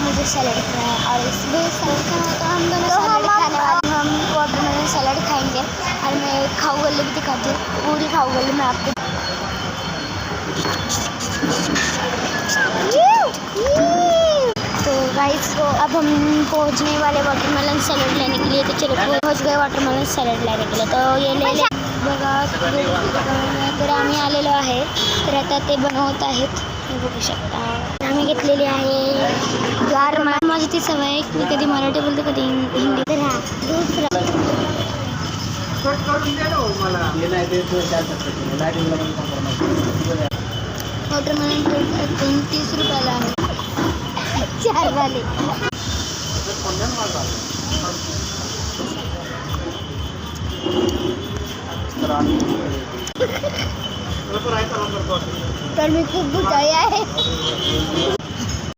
मुझे सैलड खाना है और इसमें सैलड खाना है तो हम दोनों सैलड खाने वाले। हम वाटरमेलन सैलड खाएंगे और मैं खाऊ गल्ले भी दिखाती हूँ, पूरी खाऊ गल्ले मैं आपको। तो गाइस तो अब हम पहुंचने वाले वाटरमेलन सैलड लेने के लिए। तो चलो पहुंच गए वाटरमेलन सॅलड लेने के लिए। तो ये ले बघा तर आम्ही आलेलो आहे, तर आता ते बनवत आहेत, हे बघू शकता। आम्ही घेतलेली आहे गार। माझी ती सवय आहे, मी कधी मराठी बोलते कधी हिंदी। तर हा वाटरमेलन 30 रुपयाला आहे, 4 वाले। तर मी खूप भुकाई आहे।